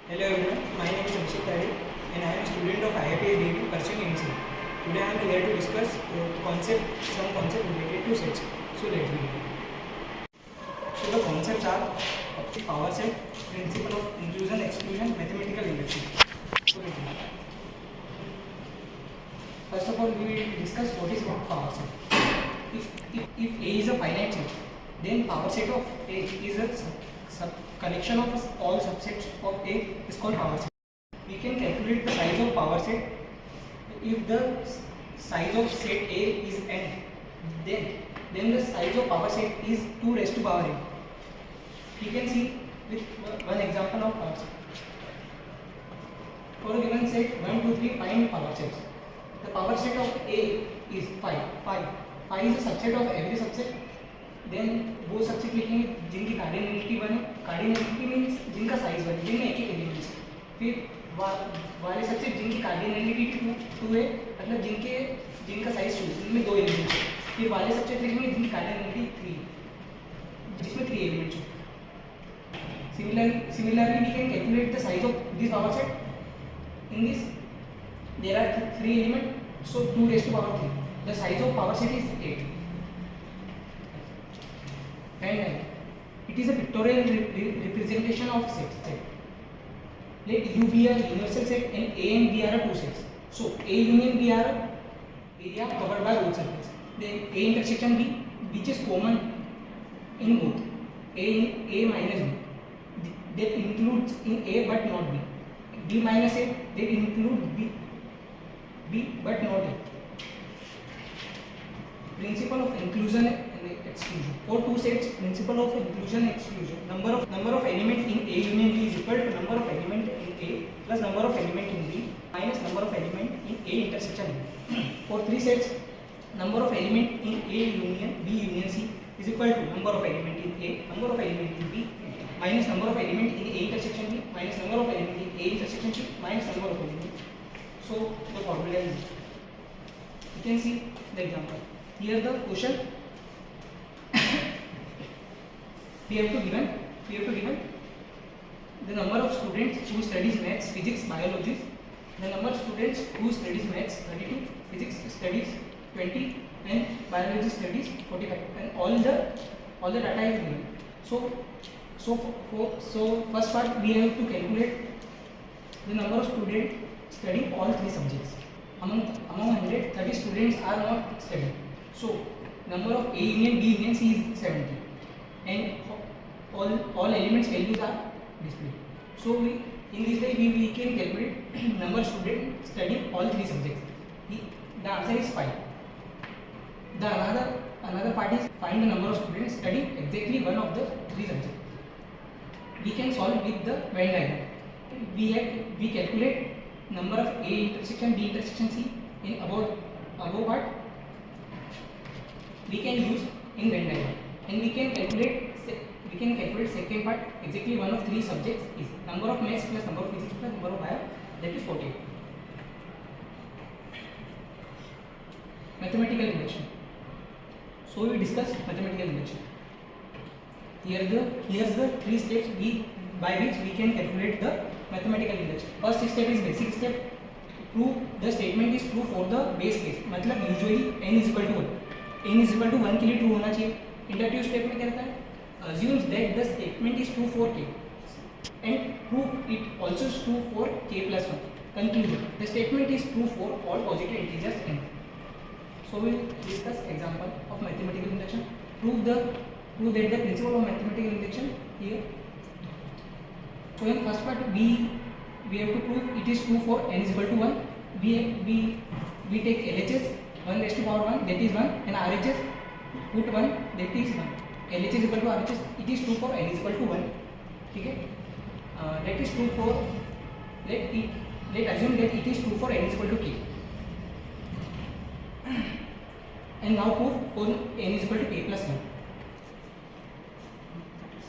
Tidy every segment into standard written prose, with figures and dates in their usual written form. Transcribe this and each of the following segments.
Hello everyone, my name is Abhishek Tadi and I am a student of IIT Delhi pursuing MC. Today I am here to discuss some concept related to sets. So let's begin. So the concepts are power set, principle of inclusion, exclusion, mathematical induction. So let's begin. First of all, we will discuss what is power set. If A is a finite set, then power set of A is a collection of all subsets of A is called power set. We can calculate the size of power set if the size of set A is n, then the size of power set is 2 raised to power n. You can see with one example of power set. For a given set 1, 2, 3, find power sets. The power set of A is 5. 5 is a subset of every subset. Then वो subset लिखेंगे जिनकी cardinality 1 है. Cardinality means जिनका size 1 है, जिनमें एक ही elements. फिर वाले सबसेट जिनकी कार्डिनलिटी 2 है, मतलब जिनका साइज 2, जिनमें 2 एलिमेंट्स है. फिर वाले सबसेट लिखेंगे जिनकी कार्डिनलिटी 3, जिसमें 3 एलिमेंट्स है. Similarly we can calculate the size of this power set. In this there are 3 elements, so 2 raised to power 3. The size of power set is 8. And it is a pictorial representation of set. Let U be a universal set and A and B are two sets. So A union B are area covered by both circles. Then A intersection B, which is common in both A minus B, that includes in A but not B. B minus A, that include B but not A. Principle of inclusion and exclusion. For two sets, principle of inclusion and exclusion. Number of element in A union B is equal to number of element in A plus number of element in B minus number of element in A intersection B. For three sets, number of element in A union B union C is equal to number of element in A, number of element in B minus number of element in A intersection B minus number of element in A intersection C minus number of element. So the formula is, you can see the example. Here the question we have to given the number of students who studies maths, physics, biology. The number of students who studies maths 32, physics studies 20, and biology studies 45. And all the data is given. So first part we have to calculate the number of students studying all three subjects. Among 100, 30 students are not studying. So number of A union B union C is 70, and all elements values are displayed. So in this way we can calculate number of students studying all three subjects. The answer is 5. The another part is find the number of students studying exactly one of the three subjects. We can solve with the Venn diagram. We calculate number of A intersection B intersection C in above part. We can use in Venn diagram, and we can calculate second part. Exactly one of three subjects is number of maths plus number of physics plus number of bio, that is 48. Mathematical induction. So we discuss mathematical induction. Here's the three steps by which we can calculate the mathematical induction. First step is basic step. Prove the statement is true for the base case. मतलब usually n is equal to 1. n is equal to 1 के लिए true होना चाहिए. Inductive step में क्या रहता है? Assumes that the statement is true for k and prove it also is true for k plus 1. Conclusion: the statement is true for all positive integers n. So we will discuss example of mathematical induction. Prove that the principle of mathematical induction here. So in first part we have to prove it is true for n is equal to 1. We take LHS 1 raised to power 1, that is 1, and RHS put 1, that is 1. LHS is equal to RHS, it is true for n is equal to 1. ठीक है, that is true for, let assume that it is true for n is equal to k. And now prove for n is equal to k plus 1.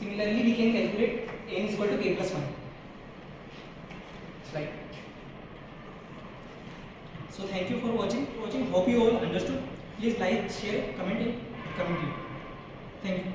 Similarly we can calculate n is equal to k plus 1. Slide. So thank you for watching. Hope you all understood. Please like, share, comment it. Thank you.